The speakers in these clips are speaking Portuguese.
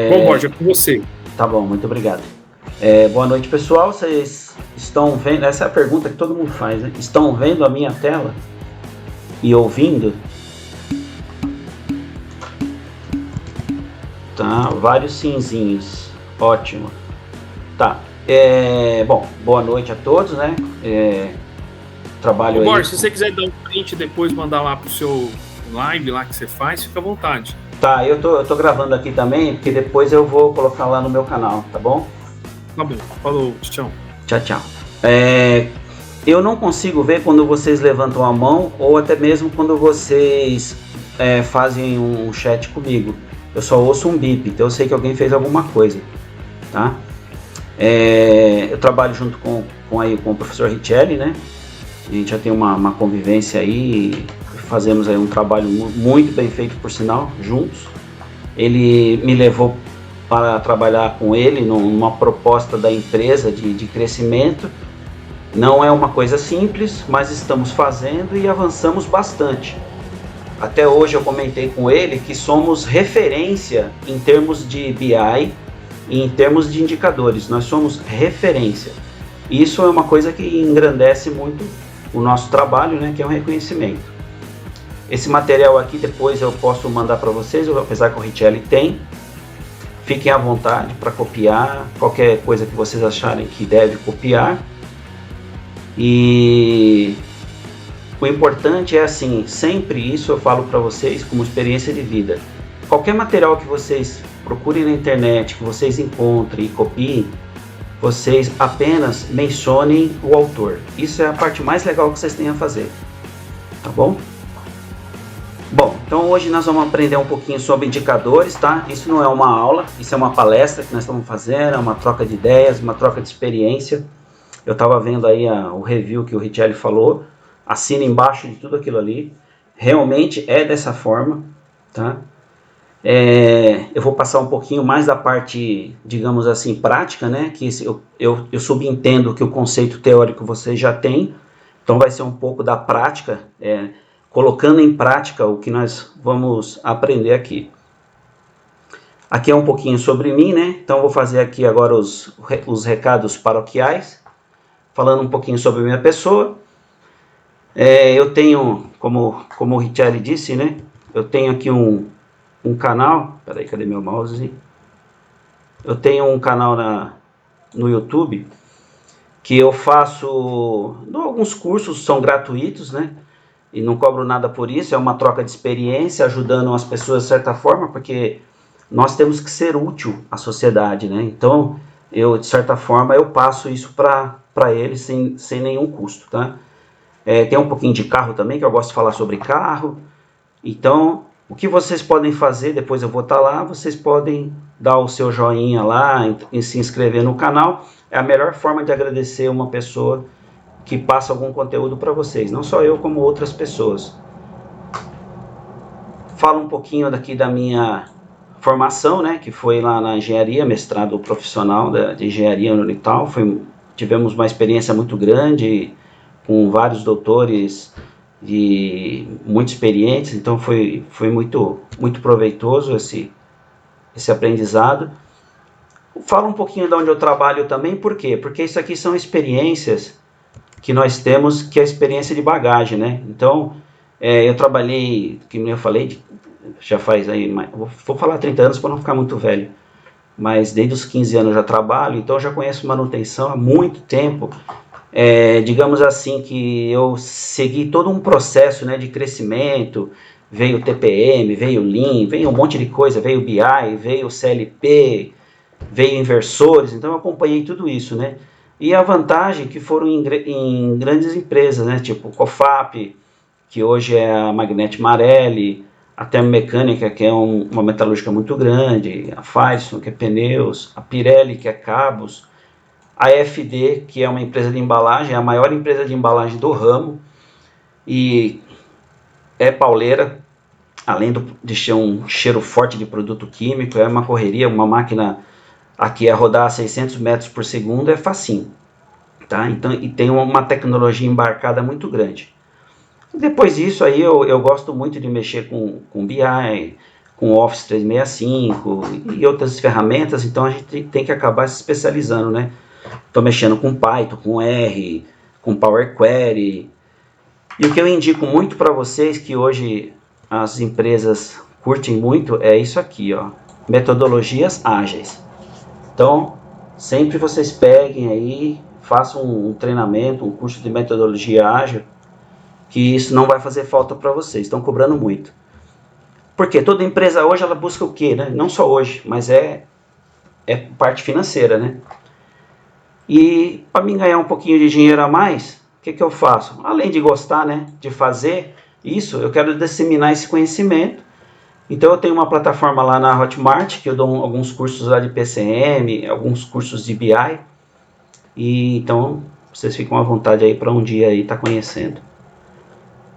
Bom, Borja, é com você. Tá bom, muito obrigado. Boa noite, pessoal. Vocês estão vendo? Essa é a pergunta que todo mundo faz, né? Estão vendo a minha tela e ouvindo? Tá, vários simzinhos. Ótimo. Tá. Bom, boa noite a todos, né? Trabalho Ô, aí. Borja, se você quiser dar um print e depois mandar lá pro seu live lá que você faz, fica à vontade. Tá, eu tô gravando aqui também, porque depois eu vou colocar lá no meu canal, tá bom? Tá bom, falou, tchau. Tchau, tchau. Eu não consigo ver quando vocês levantam a mão ou até mesmo quando vocês fazem um chat comigo. Eu só ouço um bip, então eu sei que alguém fez alguma coisa, tá? Eu trabalho junto com o professor Richelli, né? A gente já tem uma convivência aí, fazemos aí um trabalho muito bem feito, por sinal, juntos. Ele me levou para trabalhar com ele numa proposta da empresa de crescimento. Não é uma coisa simples, mas estamos fazendo e avançamos bastante. Até hoje eu comentei com ele que somos referência em termos de BI e em termos de indicadores. Nós somos referência. Isso é uma coisa que engrandece muito o nosso trabalho, né, que é um reconhecimento. Esse material aqui depois eu posso mandar para vocês, apesar que o Richelli tem. Fiquem à vontade para copiar, qualquer coisa que vocês acharem que deve copiar. E o importante é assim, sempre isso eu falo para vocês como experiência de vida. Qualquer material que vocês procurem na internet, que vocês encontrem e copiem, vocês apenas mencionem o autor. Isso é a parte mais legal que vocês têm a fazer, tá bom? Bom, então hoje nós vamos aprender um pouquinho sobre indicadores, tá? Isso não é uma aula, isso é uma palestra que nós estamos fazendo, é uma troca de ideias, uma troca de experiência. Eu estava vendo aí o review que o Richelli falou, assina embaixo de tudo aquilo ali. Realmente é dessa forma, tá? Eu vou passar um pouquinho mais da parte, digamos assim, prática, né? Que eu subentendo que o conceito teórico vocês já têm, então vai ser um pouco da prática, colocando em prática o que nós vamos aprender aqui. Aqui é um pouquinho sobre mim, né? Então eu vou fazer aqui agora os recados paroquiais, falando um pouquinho sobre a minha pessoa. Eu tenho, como o Richelli disse, né? Eu tenho aqui um canal. Peraí, cadê meu mouse? Eu tenho um canal no YouTube que eu faço alguns cursos, são gratuitos, né? E não cobro nada por isso, é uma troca de experiência, ajudando as pessoas de certa forma, porque nós temos que ser útil à sociedade, né? Então, de certa forma, eu passo isso para eles sem nenhum custo, tá? Tem um pouquinho de carro também, que eu gosto de falar sobre carro. Então, o que vocês podem fazer, depois eu vou estar lá, vocês podem dar o seu joinha lá e se inscrever no canal. É a melhor forma de agradecer uma pessoa que passa algum conteúdo para vocês, não só eu, como outras pessoas. Falo um pouquinho daqui da minha formação, né, que foi lá na engenharia, mestrado profissional de engenharia no Unital. Tivemos uma experiência muito grande, com vários doutores muito experientes, então foi muito, muito proveitoso esse aprendizado. Falo um pouquinho de onde eu trabalho também, por quê? Porque isso aqui são experiências que nós temos, que é a experiência de bagagem, né? Então, eu trabalhei, como eu falei, já faz aí, vou falar 30 anos para não ficar muito velho, mas desde os 15 anos eu já trabalho, então eu já conheço manutenção há muito tempo. Digamos assim que eu segui todo um processo, né, de crescimento. Veio o TPM, veio o Lean, veio um monte de coisa, veio o BI, veio o CLP, veio inversores, então eu acompanhei tudo isso, né? E a vantagem que foram em grandes empresas, né, tipo Cofap, que hoje é a Magnete Marelli, a Termomecânica, que é uma metalúrgica muito grande, a Firestone, que é pneus, a Pirelli, que é cabos, a FD, que é uma empresa de embalagem, é a maior empresa de embalagem do ramo, e é pauleira, além de ter um cheiro forte de produto químico, é uma correria, uma máquina aqui a rodar a 600 metros por segundo é facinho, tá? Então, e tem uma tecnologia embarcada muito grande. Depois disso aí eu gosto muito de mexer com BI, com Office 365 e outras ferramentas, então a gente tem que acabar se especializando, né? Estou mexendo com Python, com R, com Power Query. E o que eu indico muito para vocês, que hoje as empresas curtem muito, é isso aqui, ó, metodologias ágeis. Então, sempre vocês peguem aí, façam um treinamento, um curso de metodologia ágil, que isso não vai fazer falta para vocês, estão cobrando muito. Porque toda empresa hoje, ela busca o quê, né? Não só hoje, mas é parte financeira, né? E para mim ganhar um pouquinho de dinheiro a mais, o que eu faço? Além de gostar, né, de fazer isso, eu quero disseminar esse conhecimento. Então eu tenho uma plataforma lá na Hotmart, que eu dou alguns cursos lá de PCM, alguns cursos de BI. E então vocês ficam à vontade aí para um dia aí estar conhecendo.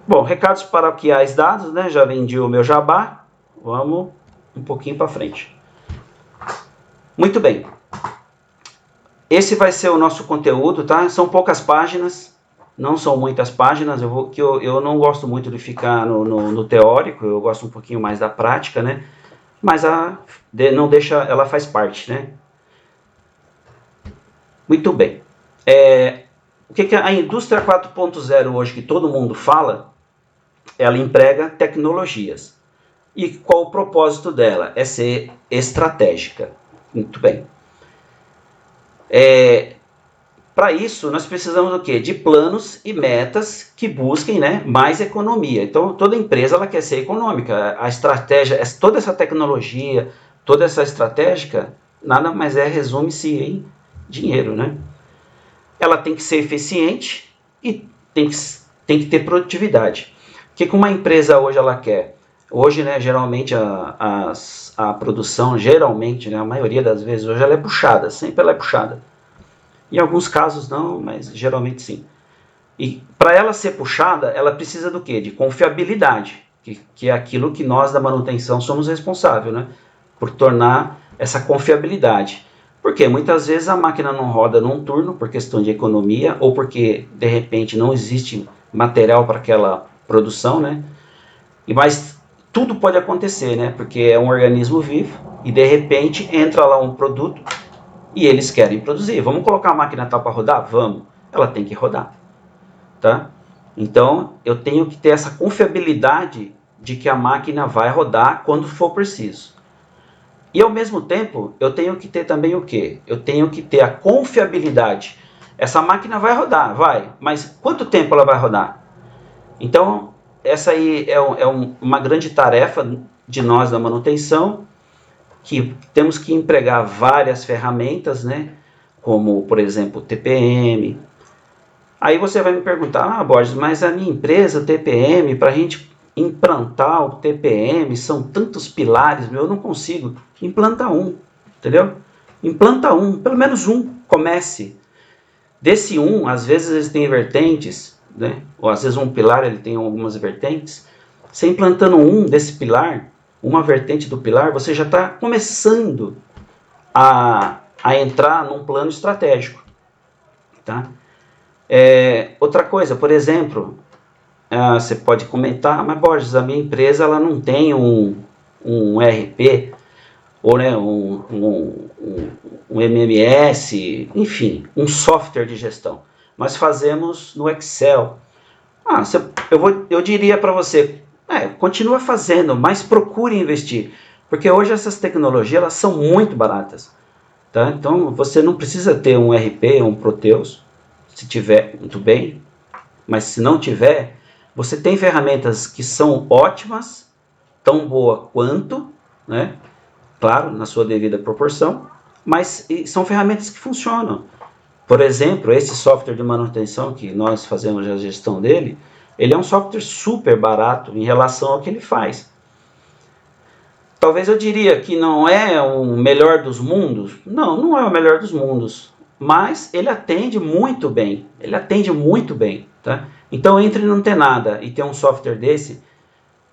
Bom, recados paroquiais dados, né? Já vendi o meu jabá. Vamos um pouquinho para frente. Muito bem. Esse vai ser o nosso conteúdo, tá? São poucas páginas, não são muitas páginas. Eu não gosto muito de ficar no teórico, eu gosto um pouquinho mais da prática, né? Mas não deixa, ela faz parte, né? Muito bem. O que a indústria 4.0 hoje, que todo mundo fala, ela emprega tecnologias. E qual o propósito dela? É ser estratégica. Muito bem. Para isso, nós precisamos do quê? De planos e metas que busquem, né, mais economia. Então, toda empresa ela quer ser econômica. A estratégia, toda essa tecnologia, toda essa estratégica, nada mais resume-se em dinheiro, né? Ela tem que ser eficiente e tem que ter produtividade. O que uma empresa hoje ela quer? Hoje, né, geralmente a produção, geralmente, né, a maioria das vezes, hoje ela é puxada, sempre ela é puxada. Em alguns casos não, mas geralmente sim. E para ela ser puxada, ela precisa do quê? De confiabilidade, que é aquilo que nós da manutenção somos responsáveis, né? Por tornar essa confiabilidade. Porque muitas vezes a máquina não roda num turno por questão de economia ou porque de repente não existe material para aquela produção, né? Mas tudo pode acontecer, né? Porque é um organismo vivo e de repente entra lá um produto e eles querem produzir. Vamos colocar a máquina tal para rodar? Vamos. Ela tem que rodar, tá? Então eu tenho que ter essa confiabilidade de que a máquina vai rodar quando for preciso. E ao mesmo tempo, eu tenho que ter também o quê? Eu tenho que ter a confiabilidade. Essa máquina vai rodar, vai, mas quanto tempo ela vai rodar? Então, essa aí é uma grande tarefa de nós da manutenção, que temos que empregar várias ferramentas, né? Como, por exemplo, o TPM. Aí você vai me perguntar, Borges, mas a minha empresa, TPM, para a gente implantar o TPM, são tantos pilares, eu não consigo. Implanta um, entendeu? Implanta um, pelo menos um, comece. Desse um, às vezes eles têm vertentes, né? Ou às vezes um pilar ele tem algumas vertentes. Você implantando um desse pilar, uma vertente do pilar, você já está começando a entrar num plano estratégico, tá? Outra coisa, por exemplo, você pode comentar, mas Borges, a minha empresa ela não tem um ERP, ou né, um MMS, enfim, um software de gestão. Nós fazemos no Excel. Eu diria para você, continua fazendo, mas procure investir, porque hoje essas tecnologias elas são muito baratas, tá? Então você não precisa ter um ERP, um Proteus, se tiver, muito bem, mas se não tiver, você tem ferramentas que são ótimas, tão boa quanto, né? Claro, na sua devida proporção, mas são ferramentas que funcionam. Por exemplo, esse software de manutenção que nós fazemos a gestão dele, ele é um software super barato em relação ao que ele faz. Talvez eu diria que não é o melhor dos mundos. Não, não é o melhor dos mundos. Mas ele atende muito bem. Ele atende muito bem, tá? Então, entre não ter nada e ter um software desse,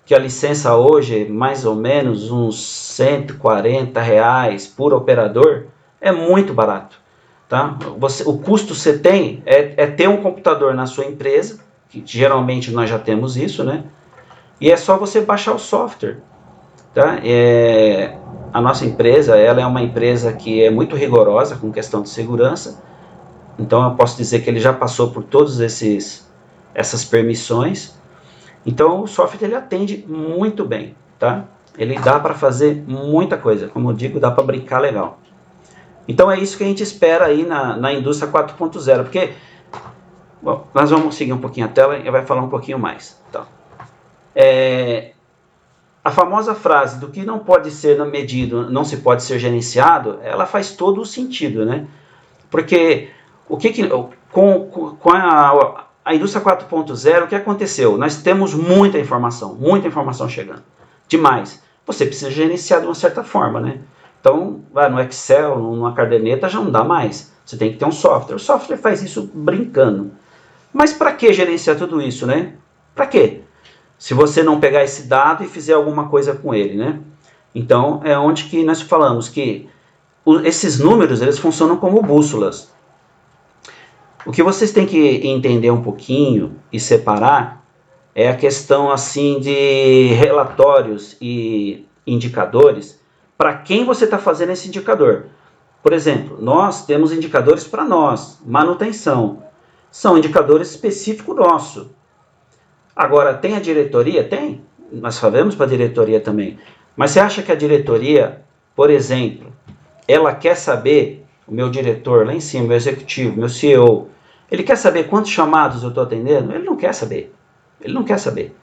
que a licença hoje é mais ou menos uns R$140 por operador, é muito barato, tá? O custo que você tem é ter um computador na sua empresa, que geralmente nós já temos isso, né? E é só você baixar o software, tá? A nossa empresa, ela é uma empresa que é muito rigorosa com questão de segurança, então eu posso dizer que ele já passou por todos essas permissões. Então o software ele atende muito bem, tá? Ele dá para fazer muita coisa, como eu digo, dá para brincar legal. Então é isso que a gente espera aí na indústria 4.0, porque bom, nós vamos seguir um pouquinho a tela e vai falar um pouquinho mais. Então, a famosa frase do que não pode ser medido, não se pode ser gerenciado, ela faz todo o sentido, né? Porque com a indústria 4.0, o que aconteceu? Nós temos muita informação chegando, demais. Você precisa gerenciar de uma certa forma, né? Então, no Excel, numa caderneta, já não dá mais. Você tem que ter um software. O software faz isso brincando. Mas para que gerenciar tudo isso, né? Para quê? Se você não pegar esse dado e fizer alguma coisa com ele, né? Então, é onde que nós falamos que esses números, eles funcionam como bússolas. O que vocês têm que entender um pouquinho e separar é a questão assim de relatórios e indicadores para quem você está fazendo esse indicador. Por exemplo, nós temos indicadores para nós, manutenção. São indicadores específicos nossos. Agora, tem a diretoria? Tem. Nós sabemos para a diretoria também. Mas você acha que a diretoria, por exemplo, ela quer saber, o meu diretor lá em cima, meu executivo, meu CEO, ele quer saber quantos chamados eu estou atendendo? Ele não quer saber. Ele não quer saber.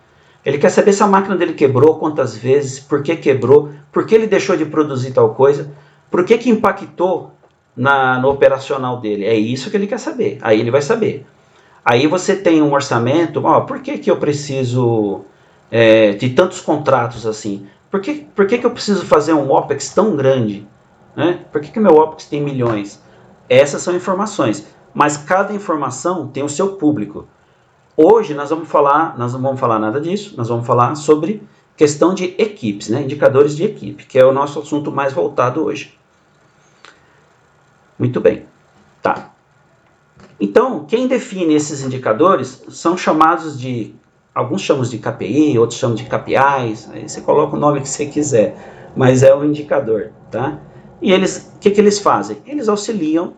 Ele quer saber se a máquina dele quebrou, quantas vezes, por que quebrou, por que ele deixou de produzir tal coisa, por que impactou no operacional dele. É isso que ele quer saber. Aí ele vai saber. Aí você tem um orçamento, por que eu preciso de tantos contratos assim? Por que eu preciso fazer um OPEX tão grande? Né? Por que meu OPEX tem milhões? Essas são informações. Mas cada informação tem o seu público. Hoje nós não vamos falar nada disso, nós vamos falar sobre questão de equipes, né? Indicadores de equipe, que é o nosso assunto mais voltado hoje. Muito bem. Tá. Então, quem define esses indicadores são chamados de, alguns chamam de KPI, outros chamam de KPIs, aí você coloca o nome que você quiser, mas é o indicador, tá? E eles, o que eles fazem? Eles auxiliam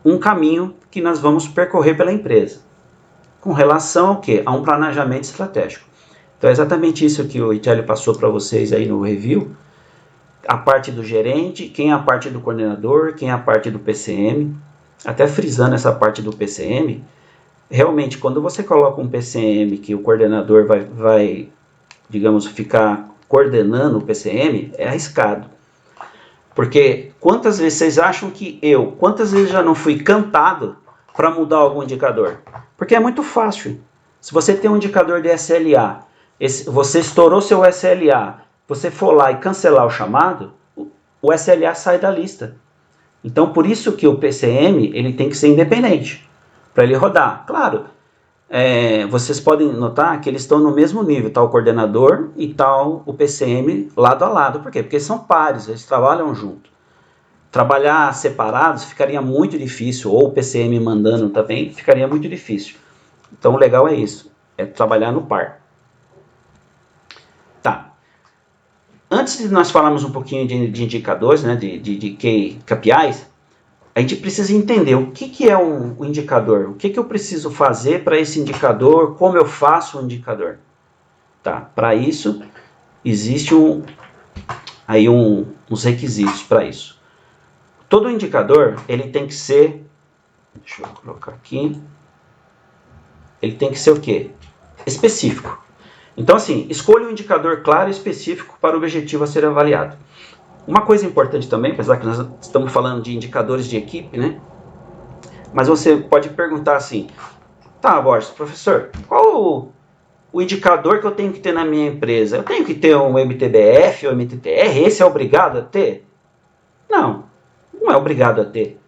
um caminho que nós vamos percorrer pela empresa, com relação ao quê? A um planejamento estratégico. Então é exatamente isso que o Itelio passou para vocês aí no review, a parte do gerente, quem é a parte do coordenador, quem é a parte do PCM, até frisando essa parte do PCM, realmente quando você coloca um PCM que o coordenador vai digamos, ficar coordenando o PCM, é arriscado. Porque quantas vezes vocês acham que quantas vezes já não fui cantado para mudar algum indicador? Porque é muito fácil. Se você tem um indicador de SLA, você estourou seu SLA, você for lá e cancelar o chamado, o SLA sai da lista. Então, por isso que o PCM ele tem que ser independente, para ele rodar. Claro, vocês podem notar que eles estão no mesmo nível, tá o coordenador e tal o PCM lado a lado. Por quê? Porque são pares, eles trabalham junto. Trabalhar separados ficaria muito difícil, ou o PCM mandando também, ficaria muito difícil. Então, o legal é isso, é trabalhar no par. Tá. Antes de nós falarmos um pouquinho de indicadores, né, de KPIs, a gente precisa entender o que é um indicador, o que eu preciso fazer para esse indicador, como eu faço um indicador. Tá, para isso, existe uns requisitos para isso. Todo indicador, ele tem que ser, deixa eu colocar aqui, ele tem que ser o quê? Específico. Então, assim, escolha um indicador claro e específico para o objetivo a ser avaliado. Uma coisa importante também, apesar que nós estamos falando de indicadores de equipe, né? Mas você pode perguntar assim, tá, Borges, professor, qual o indicador que eu tenho que ter na minha empresa? Eu tenho que ter um MTBF ou MTTR? Esse é obrigado a ter? Não, não é obrigado a ter.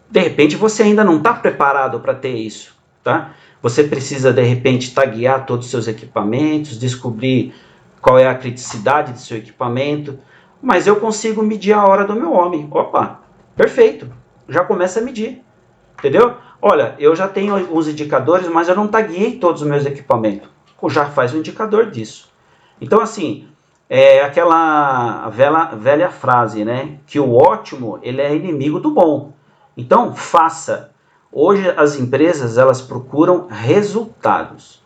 De repente você ainda não está preparado para ter isso, tá? Você precisa, de repente, taguear todos os seus equipamentos, descobrir qual é a criticidade do seu equipamento, mas eu consigo medir a hora do meu homem. Opa, perfeito, já começa a medir, entendeu? Olha, eu já tenho os indicadores, mas eu não tagueei todos os meus equipamentos. Já faz um indicador disso. Então, assim, é aquela velha frase, né? Que o ótimo, ele é inimigo do bom. Então, faça. Hoje as empresas, elas procuram resultados.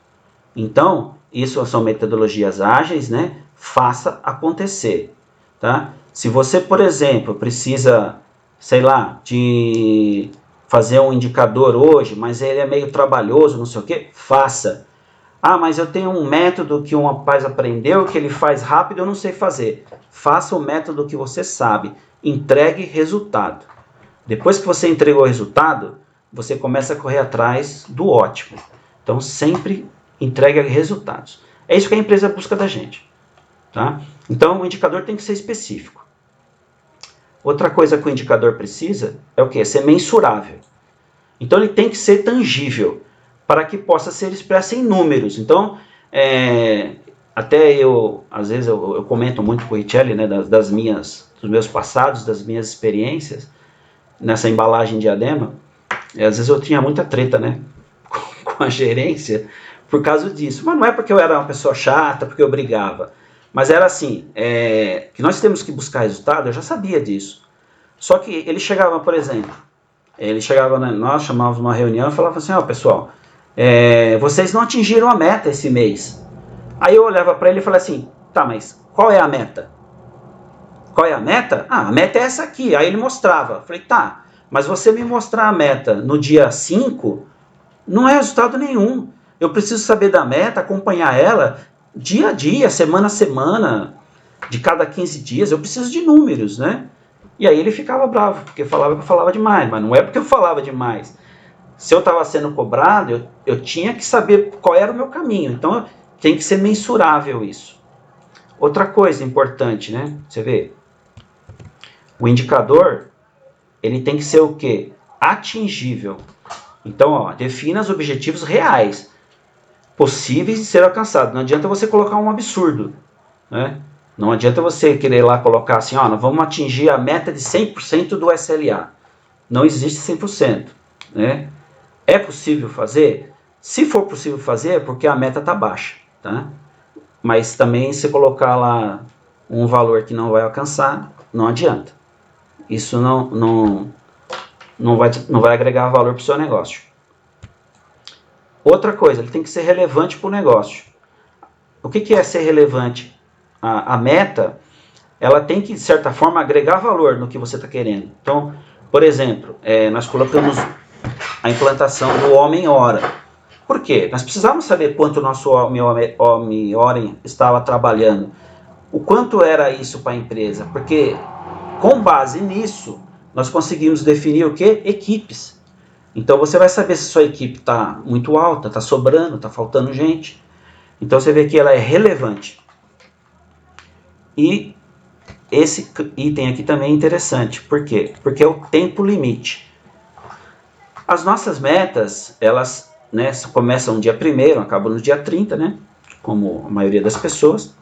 Então, isso são metodologias ágeis, né? Faça acontecer, tá? Se você, por exemplo, precisa, sei lá, de fazer um indicador hoje, mas ele é meio trabalhoso, não sei o que, faça. Ah, mas eu tenho um método que um rapaz aprendeu, que ele faz rápido, eu não sei fazer. Faça o método que você sabe. Entregue resultado. Depois que você entregou o resultado, você começa a correr atrás do ótimo. Então, sempre entregue resultados. É isso que a empresa busca da gente. Tá? Então, o indicador tem que ser específico. Outra coisa que o indicador precisa é o quê? Ser mensurável. Então, ele tem que ser tangível, para que possa ser expresso em números. Então, até às vezes eu comento muito com o Richelli, né, dos meus passados, das minhas experiências nessa embalagem diadema. Às vezes eu tinha muita treta, né, com a gerência por causa disso. Mas não é porque eu era uma pessoa chata, porque eu brigava. Mas era assim, que nós temos que buscar resultado, eu já sabia disso. Só que ele chegava, por exemplo, nós chamávamos uma reunião e falava assim, pessoal, vocês não atingiram a meta esse mês. Aí eu olhava para ele e falava assim, tá, mas qual é a meta? Qual é a meta? Ah, a meta é essa aqui. Aí ele mostrava. Falei, tá, mas você me mostrar a meta no dia 5, não é resultado nenhum. Eu preciso saber da meta, acompanhar ela dia a dia, semana a semana, de cada 15 dias. Eu preciso de números, né? E aí ele ficava bravo, porque falava que eu falava demais, mas não é porque eu falava demais. Se eu estava sendo cobrado, eu tinha que saber qual era o meu caminho. Então, tem que ser mensurável isso. Outra coisa importante, né? Você vê, o indicador, ele tem que ser o quê? Atingível. Então, defina os objetivos reais, possíveis de ser alcançados. Não adianta você colocar um absurdo, né? Não adianta você querer lá colocar assim, nós vamos atingir a meta de 100% do SLA. Não existe 100%, né? É possível fazer? Se for possível fazer, é porque a meta está baixa, tá? Mas também se colocar lá um valor que não vai alcançar, não adianta. Isso não vai agregar valor para o seu negócio. Outra coisa, ele tem que ser relevante para o negócio. O que é ser relevante? A meta, ela tem que, de certa forma, agregar valor no que você está querendo. Então, por exemplo, nós colocamos a implantação do homem-hora. Por quê? Nós precisávamos saber quanto o nosso homem-hora estava trabalhando. O quanto era isso para a empresa. Porque, com base nisso, nós conseguimos definir o quê? Equipes. Então, você vai saber se sua equipe está muito alta, está sobrando, está faltando gente. Então, você vê que ela é relevante. E esse item aqui também é interessante. Por quê? Porque é o tempo limite. As nossas metas, elas, né, começam no dia 1º, acabam no dia 30, né? Como a maioria das pessoas.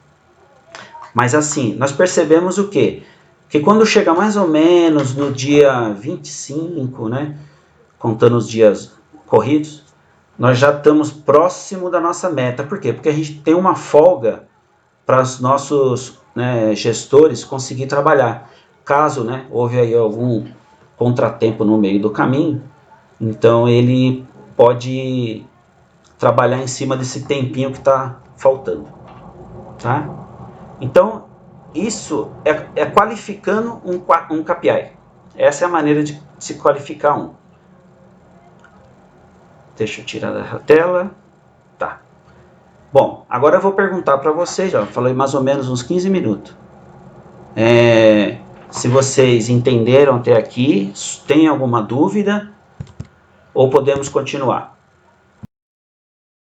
Mas assim, nós percebemos o quê? Que quando chega mais ou menos no dia 25, né? Contando os dias corridos, nós já estamos próximo da nossa meta. Por quê? Porque a gente tem uma folga para os nossos, né, gestores conseguir trabalhar. Caso, né, houve aí algum contratempo no meio do caminho, então ele pode trabalhar em cima desse tempinho que está faltando. Tá? Então, isso é qualificando um KPI. Essa é a maneira de se qualificar um. Deixa eu tirar da tela. Tá. Bom, agora eu vou perguntar para vocês, falei mais ou menos uns 15 minutos. Se vocês entenderam até aqui, tem alguma dúvida ou podemos continuar?